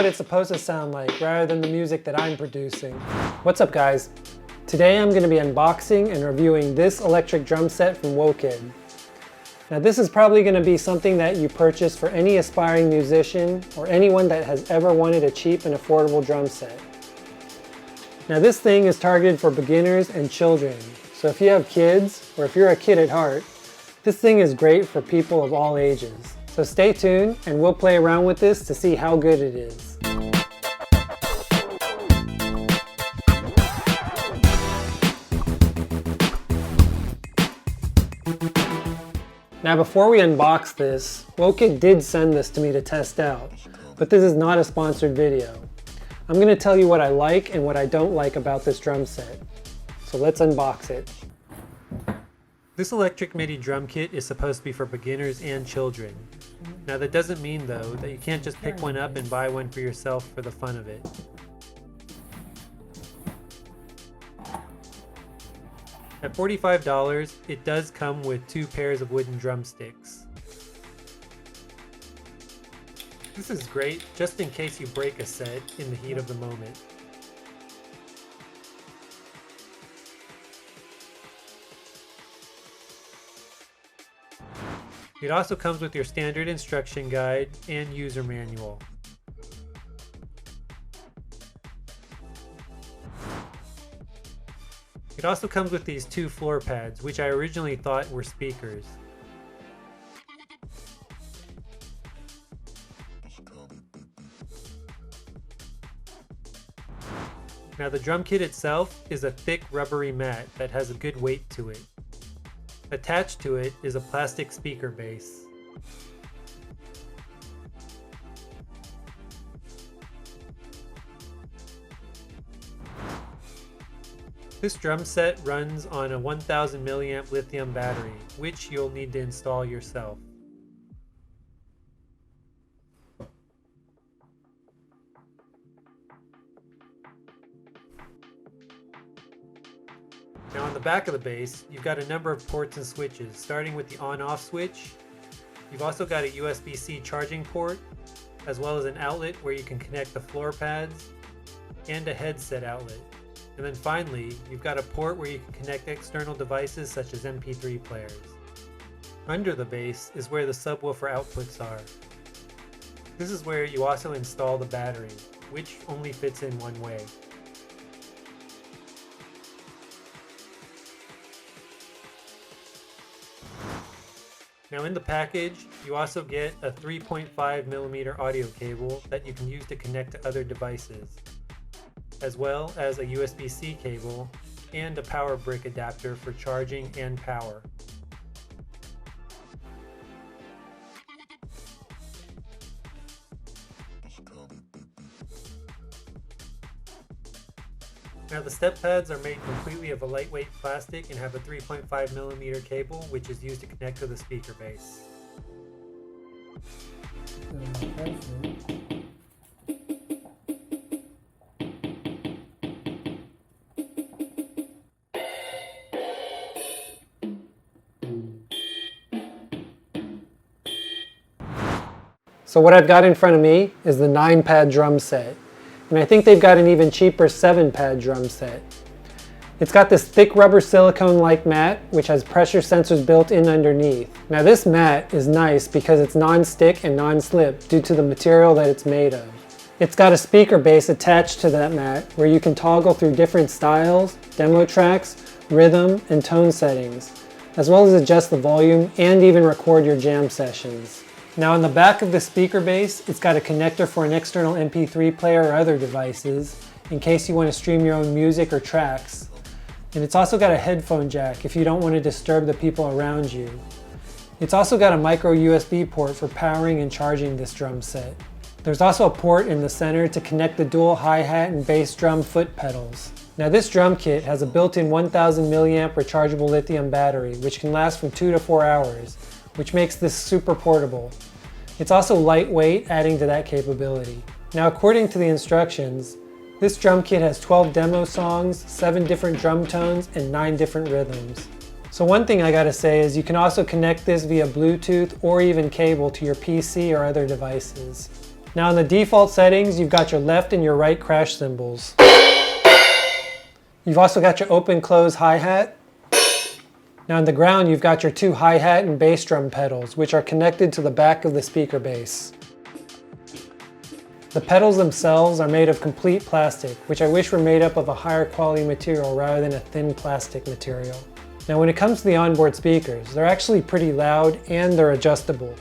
what it's supposed to sound like rather than the music that I'm producing. What's up guys? Today I'm going to be unboxing and reviewing this electric drum set from Woqed. Now this is probably going to be something that you purchase for any aspiring musician or anyone that has ever wanted a cheap and affordable drum set. Now this thing is targeted for beginners and children, so if you have kids or if you're a kid at heart, this thing is great for people of all ages. So stay tuned and we'll play around with this to see how good it is. Now before we unbox this, Woqed did send this to me to test out, but this is not a sponsored video. I'm going to tell you what I like and what I don't like about this drum set. So let's unbox it. This electric MIDI drum kit is supposed to be for beginners and children. Now that doesn't mean though that you can't just pick one up and buy one for yourself for the fun of it. At $45, it does come with 2 pairs of wooden drumsticks. This is great just in case you break a set in the heat of the moment. It also comes with your standard instruction guide and user manual. It also comes with these 2 floor pads, which I originally thought were speakers. Now the drum kit itself is a thick rubbery mat that has a good weight to it. Attached to it is a plastic speaker base. This drum set runs on a 1000 milliamp lithium battery, which you'll need to install yourself. Now on the back of the bass, you've got a number of ports and switches, starting with the on-off switch. You've also got a USB-C charging port, as well as an outlet where you can connect the floor pads, and a headset outlet. And then finally, you've got a port where you can connect external devices such as MP3 players. Under the bass is where the subwoofer outputs are. This is where you also install the battery, which only fits in one way. Now in the package, you also get a 3.5mm audio cable that you can use to connect to other devices, as well as a USB-C cable and a power brick adapter for charging and power. Now the step pads are made completely of a lightweight plastic and have a 3.5mm cable, which is used to connect to the speaker base. So what I've got in front of me is the 9-pad drum set. And I think they've got an even cheaper 7-pad drum set. It's got this thick rubber silicone-like mat, which has pressure sensors built in underneath. Now this mat is nice because it's non-stick and non-slip due to the material that it's made of. It's got a speaker base attached to that mat where you can toggle through different styles, demo tracks, rhythm, and tone settings, as well as adjust the volume and even record your jam sessions. Now on the back of the speaker base, it's got a connector for an external MP3 player or other devices in case you want to stream your own music or tracks. And it's also got a headphone jack if you don't want to disturb the people around you. It's also got a micro USB port for powering and charging this drum set. There's also a port in the center to connect the dual hi-hat and bass drum foot pedals. Now this drum kit has a built-in 1000 milliamp rechargeable lithium battery, which can last from 2 to 4 hours, which makes this super portable. It's also lightweight, adding to that capability. Now according to the instructions, this drum kit has 12 demo songs, 7 different drum tones, and 9 different rhythms. So one thing I gotta say is you can also connect this via Bluetooth or even cable to your PC or other devices. Now in the default settings, you've got your left and your right crash cymbals. You've also got your open-close hi-hat. Now on the ground, you've got your two hi-hat and bass drum pedals, which are connected to the back of the speaker base. The pedals themselves are made of complete plastic, which I wish were made up of a higher quality material rather than a thin plastic material. Now when it comes to the onboard speakers, they're actually pretty loud and they're adjustable.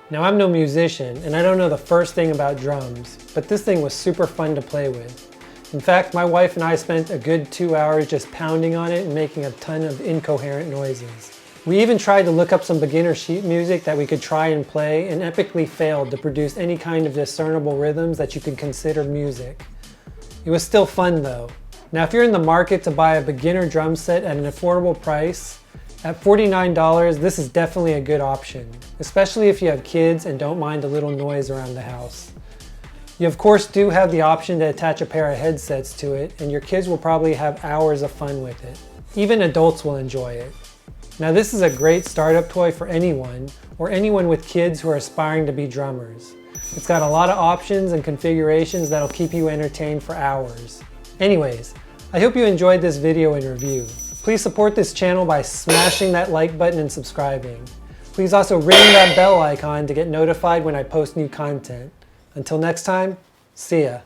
Now I'm no musician and I don't know the first thing about drums, but this thing was super fun to play with. In fact, my wife and I spent a good 2 hours just pounding on it and making a ton of incoherent noises. We even tried to look up some beginner sheet music that we could try and play and epically failed to produce any kind of discernible rhythms that you could consider music. It was still fun though. Now if you're in the market to buy a beginner drum set at an affordable price, at $49, this is definitely a good option, especially if you have kids and don't mind a little noise around the house. You of course do have the option to attach a pair of headsets to it, and your kids will probably have hours of fun with it. Even adults will enjoy it. Now this is a great startup toy for anyone, or anyone with kids who are aspiring to be drummers. It's got a lot of options and configurations that'll keep you entertained for hours. Anyways, I hope you enjoyed this video and review. Please support this channel by smashing that like button and subscribing. Please also ring that bell icon to get notified when I post new content. Until next time, see ya.